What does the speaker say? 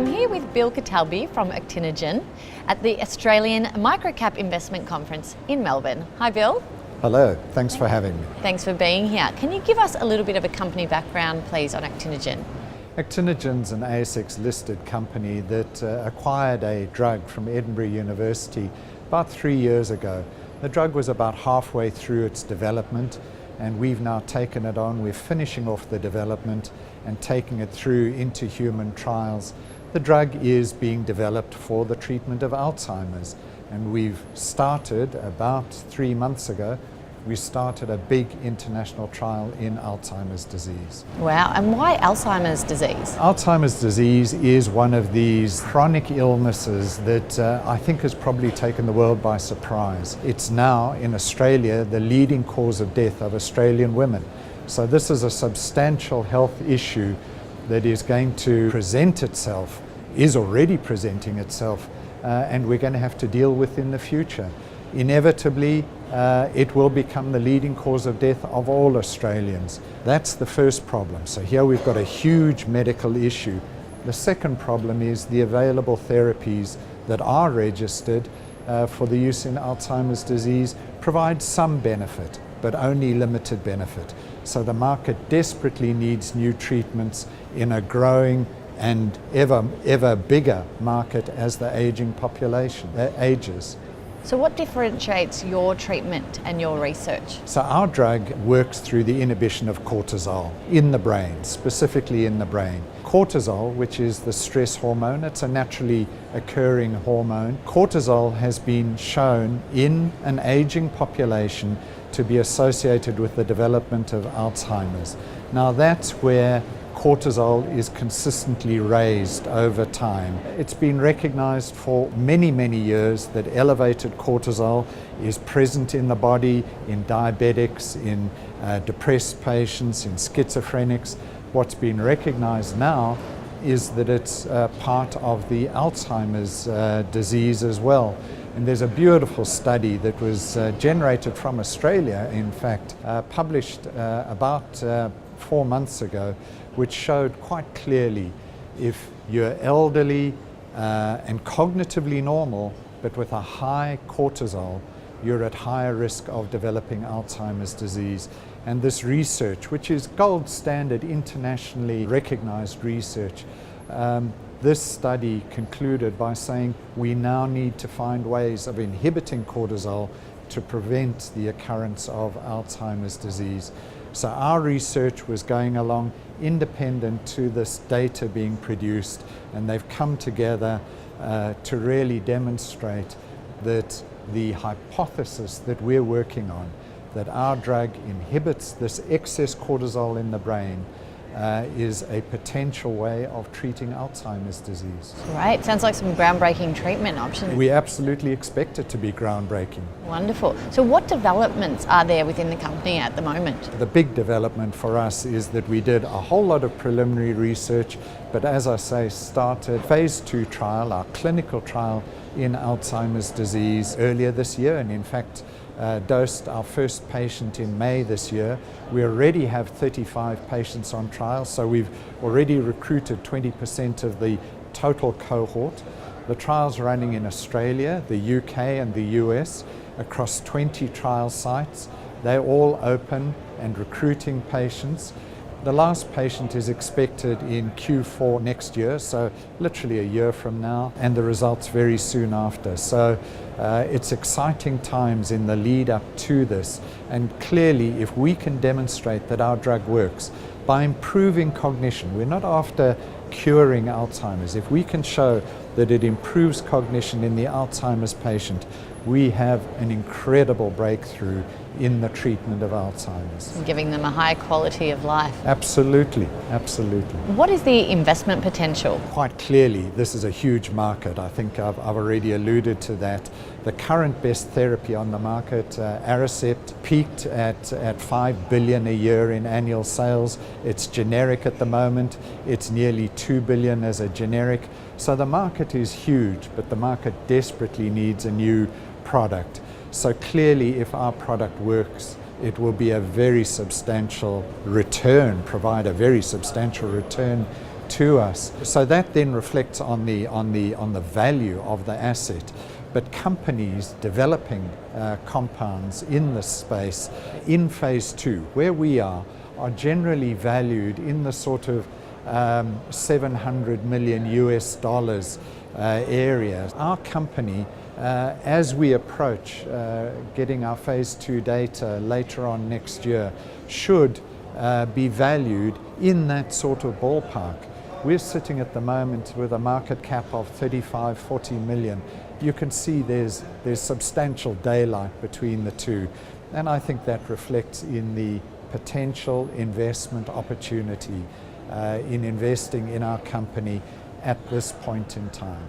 I'm here with Bill Ketelbey from Actinogen at the Australian Microcap Investment Conference in Melbourne. Hi Bill. Hello, thanks for having me. Thanks for being here. Can you give us a little bit of a company background please on Actinogen? Actinogen's an ASX listed company that acquired a drug from Edinburgh University about 3 years ago. The drug was about halfway through its development and we've now taken it on. We're finishing off the development and taking it through into human trials. The drug is being developed for the treatment of Alzheimer's, and we've started about 3 months ago. We started a big international trial in Alzheimer's disease. Wow, and why Alzheimer's disease? Alzheimer's disease is one of these chronic illnesses that I think has probably taken the world by surprise. It's now in Australia the leading cause of death of Australian women. So this is a substantial health issue that is going to present itself, is already presenting itself, and we're going to have to deal with in the future. Inevitably, it will become the leading cause of death of all Australians. That's the first problem. So here we've got a huge medical issue. The second problem is the available therapies that are registered for the use in Alzheimer's disease provide some benefit, but only limited benefit. So the market desperately needs new treatments in a growing and ever bigger market as the aging population ages. So what differentiates your treatment and your research? So our drug works through the inhibition of cortisol in the brain, specifically in the brain. Cortisol, which is the stress hormone, it's a naturally occurring hormone. Cortisol has been shown in an aging population to be associated with the development of Alzheimer's. Now that's where cortisol is consistently raised over time. It's been recognized for many years that elevated cortisol is present in the body, in diabetics, in depressed patients, in schizophrenics. What's been recognized now is that it's part of the Alzheimer's disease as well. And there's a beautiful study that was generated from Australia, in fact, published about 4 months ago, which showed quite clearly if you're elderly and cognitively normal, but with a high cortisol, you're at higher risk of developing Alzheimer's disease. And this research, which is gold standard, internationally recognized research, this study concluded by saying we now need to find ways of inhibiting cortisol to prevent the occurrence of Alzheimer's disease. So our research was going along independent to this data being produced, and they've come together to really demonstrate that the hypothesis that we're working on, that our drug inhibits this excess cortisol in the brain, is a potential way of treating Alzheimer's disease. Great, sounds like some groundbreaking treatment options. We absolutely expect it to be groundbreaking. Wonderful. So what developments are there within the company at the moment? The big development for us is that we did a whole lot of preliminary research, but as I say, started phase 2 trial, our clinical trial in Alzheimer's disease earlier this year, and in fact dosed our first patient in May this year. We already have 35 patients on trial, so we've already recruited 20% of the total cohort. The trial's running in Australia, the UK and the US across 20 trial sites. They're all open and recruiting patients. The last patient is expected in Q4 next year, so literally a year from now, and the results very soon after. So it's exciting times in the lead up to this, and clearly if we can demonstrate that our drug works by improving cognition, we're not after curing Alzheimer's. If we can show that it improves cognition in the Alzheimer's patient, we have an incredible breakthrough in the treatment of Alzheimer's. Giving them a high quality of life. Absolutely, absolutely. What is the investment potential? Quite clearly, this is a huge market. I think I've already alluded to that. The current best therapy on the market, Aricept, peaked at 5 billion a year in annual sales. It's generic at the moment. It's nearly 2 billion as a generic. So the market is huge, but the market desperately needs a new product. So clearly, if our product works, it will be a very substantial return, provide a very substantial return to us. So that then reflects on the value of the asset. But companies developing compounds in this space in phase 2, where we are generally valued in the sort of $700 million area. Our company, as we approach getting our phase 2 data later on next year, should be valued in that sort of ballpark. We're sitting at the moment with a market cap of 35-40 million. You can see there's substantial daylight between the two, and I think that reflects in the potential investment opportunity in investing in our company at this point in time.